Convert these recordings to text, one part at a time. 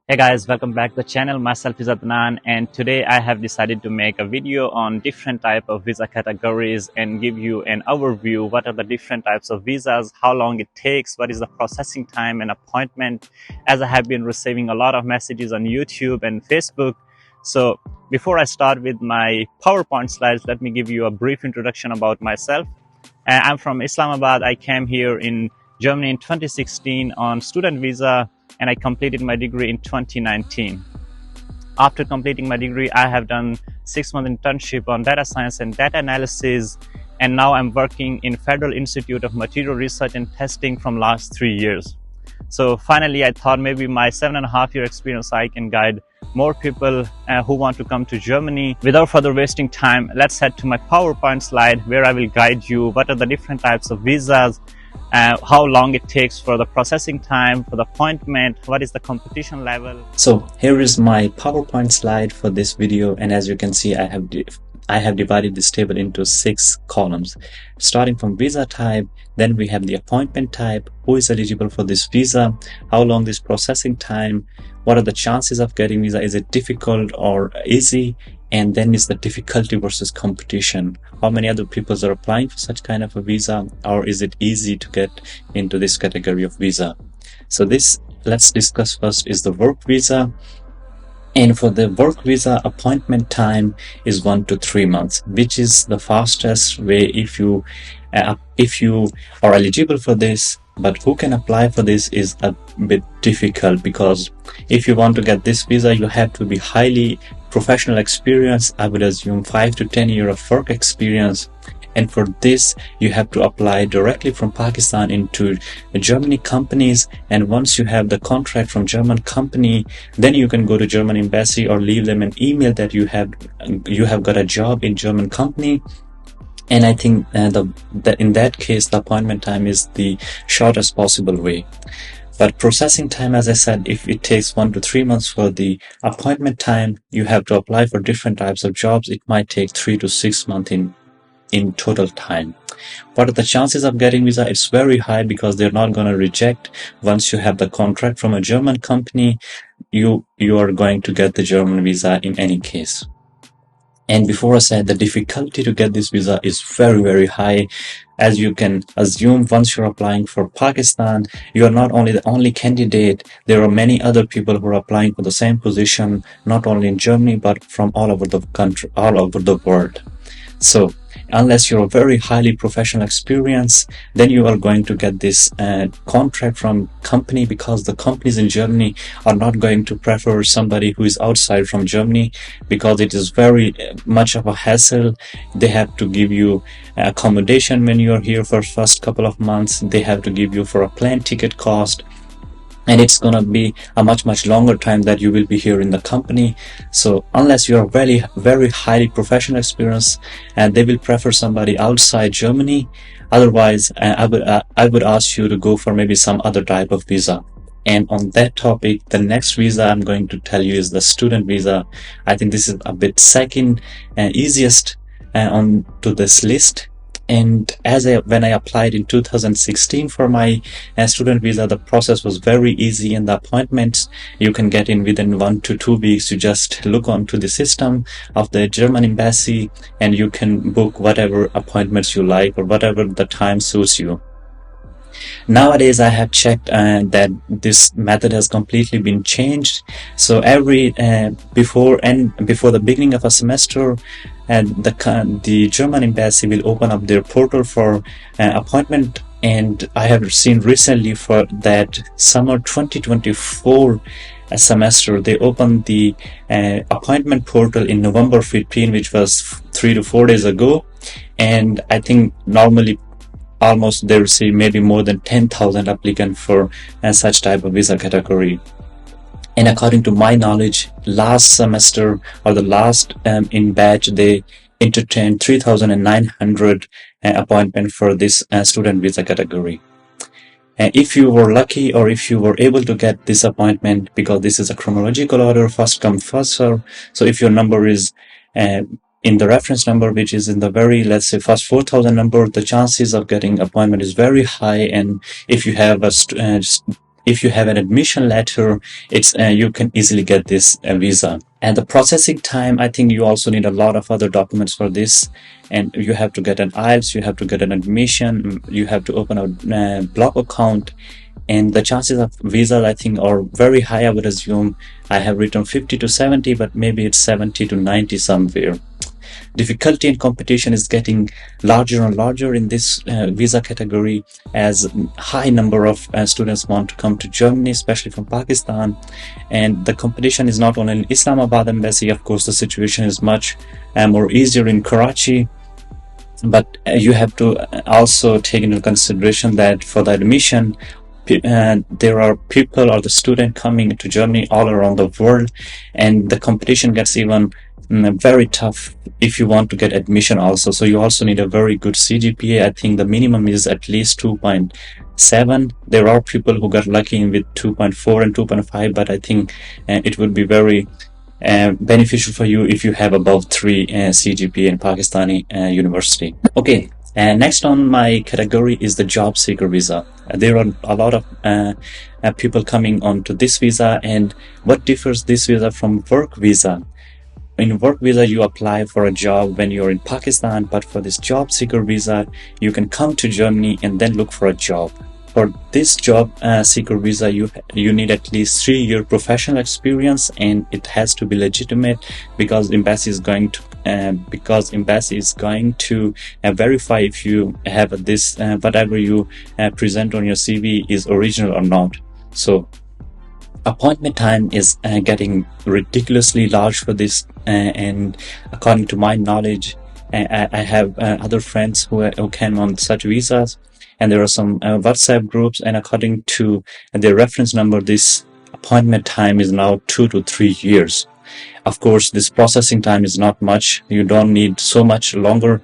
Hey guys, welcome back to the channel. Myself is Adnan, and today I have decided to make a video on different type of visa categories and give you an overview. What are the different types of visas, how long it takes, what is the processing time and appointment, as I have been receiving a lot of messages on YouTube and Facebook. So before I start with my PowerPoint slides, let me give you a brief introduction about myself. I'm from Islamabad. I came here in Germany in 2016 on student visa, and I completed my degree in 2019. After completing my degree, I have done 6-month internship on data science and data analysis, and now I'm working in Federal Institute of Material Research and Testing from last 3 years. So finally, I thought maybe my 7.5-year experience, I can guide more people who want to come to Germany. Without further wasting time, let's head to my PowerPoint slide where I will guide you what are the different types of visas, how long it takes for the processing time, for the appointment, what is the competition level. So here is my PowerPoint slide for this video, and as you can see, I have divided this table into 6 columns, starting from visa type. Then we have the appointment type, who is eligible for this visa, how long is processing time, what are the chances of getting visa, is it difficult or easy, and then is the difficulty versus competition, how many other people are applying for such kind of a visa, or is it easy to get into this category of visa. So let's discuss first is the work visa. And for the work visa, appointment time is 1 to 3 months, which is the fastest way if you are eligible for this. But who can apply for this is a bit difficult, because if you want to get this visa, you have to be highly professional experience. I would assume 5 to 10 years of work experience. And for this, you have to apply directly from Pakistan into Germany companies. And once you have the contract from German company, then you can go to German embassy or leave them an email that you have got a job in German company. And I think in that case, the appointment time is the shortest possible way. But processing time, as I said, if it takes 1 to 3 months for the appointment time, you have to apply for different types of jobs. It might take 3 to 6 months in total time. What are the chances of getting visa? It's very high, because they're not going to reject. Once you have the contract from a German company, you are going to get the German visa in any case. And before I said, the difficulty to get this visa is very, very high. As you can assume, once you're applying for Pakistan, you are not only the only candidate. There are many other people who are applying for the same position, not only in Germany, but from all over the country, all over the world. So unless you're a very highly professional experience, then you are going to get this contract from company, because the companies in Germany are not going to prefer somebody who is outside from Germany, because it is very much of a hassle. They have to give you accommodation when you are here for first couple of months. They have to give you for a plane ticket cost. And it's going to be a much longer time that you will be here in the company. So unless you're very, very highly professional experience, and they will prefer somebody outside Germany. Otherwise, I would ask you to go for maybe some other type of visa. And on that topic, the next visa I'm going to tell you is the student visa. I think this is a bit second and easiest on to this list. And when I applied in 2016 for my student visa, the process was very easy, and the appointments you can get in within 1 to 2 weeks. You just look onto the system of the German embassy, and you can book whatever appointments you like, or whatever the time suits you. Nowadays, I have checked that this method has completely been changed. So before the beginning of a semester, the German embassy will open up their portal for appointment. And I have seen recently for that summer 2024 semester, they opened the appointment portal in November 15, which was 3 to 4 days ago. And I think normally almost they receive maybe more than 10,000 applicants for such type of visa category. And according to my knowledge, last semester or the last in batch, they entertained 3,900 appointment for this student visa category. And if you were lucky, or if you were able to get this appointment, because this is a chronological order, first come first serve. So if your number is in the reference number, which is in the very, let's say, first 4,000 number, the chances of getting appointment is very high. And if you have a if you have an admission letter, it's you can easily get this visa. And the processing time, I think you also need a lot of other documents for this. And you have to get an IELTS, you have to get an admission, you have to open a blog account. And the chances of visa, I think, are very high. I would assume I have written 50 to 70, but maybe it's 70 to 90 somewhere. Difficulty and competition is getting larger and larger in this visa category, as high number of students want to come to Germany, especially from Pakistan. And the competition is not only in Islamabad embassy. Of course, the situation is much more easier in Karachi. But you have to also take into consideration that for the admission, there are people or the student coming to Germany all around the world, and the competition gets even very tough if you want to get admission also. So you also need a very good CGPA. I think the minimum is at least 2.7. There are people who got lucky with 2.4 and 2.5, but I think it would be very beneficial for you if you have above 3 CGPA in Pakistani university. Okay. Next on my category is the job seeker visa. There are a lot of people coming onto this visa. And what differs this visa from work visa? In work visa, you apply for a job when you're in Pakistan, but for this job seeker visa, you can come to Germany and then look for a job. For this job seeker visa, you need at least 3-year professional experience, and it has to be legitimate because embassy is going to verify if you have this whatever you present on your CV is original or not. So appointment time is getting ridiculously large for this, and according to my knowledge, I have other friends who came on such visas, and there are some WhatsApp groups, and according to their reference number, this appointment time is now 2 to 3 years. Of course, this processing time is not much. You don't need so much longer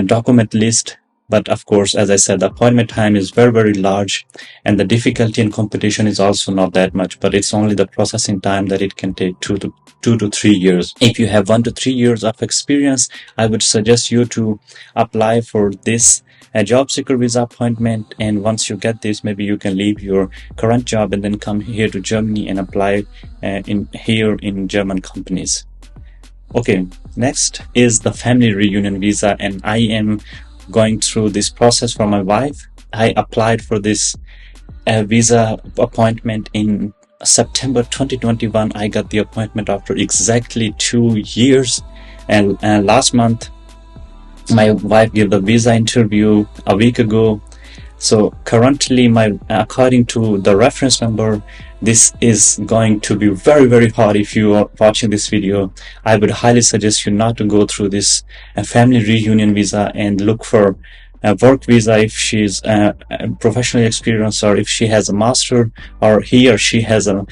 document list. But of course, as I said, the appointment time is very, very large, and the difficulty and competition is also not that much, but it's only the processing time that it can take 2 to 3 years. If you have 1 to 3 years of experience, I would suggest you to apply for this job seeker visa appointment. And once you get this, maybe you can leave your current job and then come here to Germany and apply in German companies. Okay, next is the family reunion visa, and I am going through this process for my wife. I applied for this visa appointment in September 2021. I got the appointment after exactly 2 years, and last month my wife gave the visa interview a week ago. So currently, according to the reference number, this is going to be very, very hard. If you are watching this video, I would highly suggest you not to go through this family reunion visa and look for a work visa if she's professionally experienced, or if she has a master, or he or she has a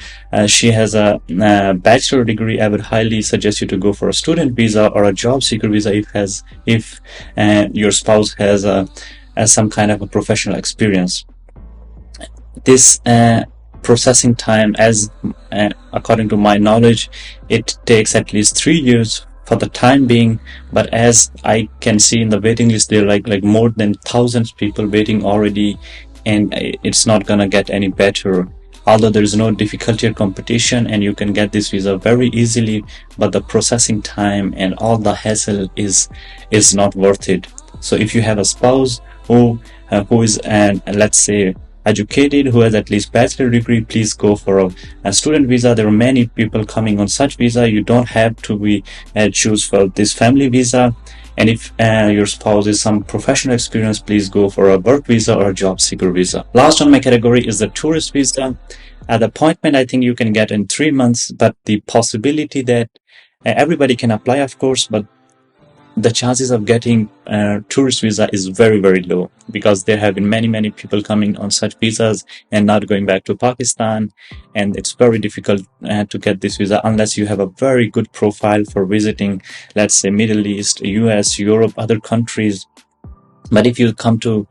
bachelor degree. I would highly suggest you to go for a student visa or a job seeker visa if your spouse has some kind of a professional experience. This processing time, as according to my knowledge, it takes at least 3 years for the time being. But as I can see in the waiting list, there are like more than thousands people waiting already, and it's not gonna get any better. Although there is no difficulty or competition, and you can get this visa very easily, but the processing time and all the hassle is not worth it. So if you have a spouse who is let's say educated, who has at least bachelor degree, please go for a student visa. There are many people coming on such visa. You don't have to be choose for this family visa. And if your spouse is some professional experience, please go for a work visa or a job seeker visa. Last on my category is the tourist visa. The appointment, I think you can get in 3 months, but the possibility that everybody can apply, of course, but the chances of getting tourist visa is very, very low, because there have been many people coming on such visas and not going back to Pakistan, and it's very difficult to get this visa unless you have a very good profile for visiting, let's say, Middle East, US, Europe, other countries. But if you come to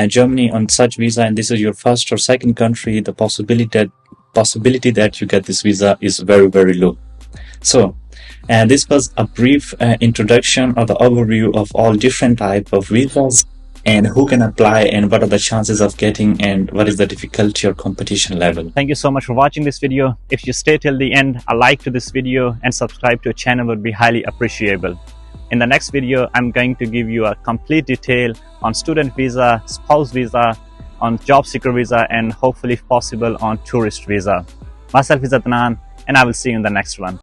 Germany on such visa and this is your first or second country, the possibility that you get this visa is very, very low. So this was a brief introduction or the overview of all different type of visas. and who can apply and what are the chances of getting and what is the difficulty or competition level. Thank you so much for watching this video. If you stay till the end, a like to this video and subscribe to our channel would be highly appreciable. In the next video, I'm going to give you a complete detail on student visa, spouse visa, on job seeker visa, and hopefully if possible on tourist visa. Myself is Adnan, and I will see you in the next one.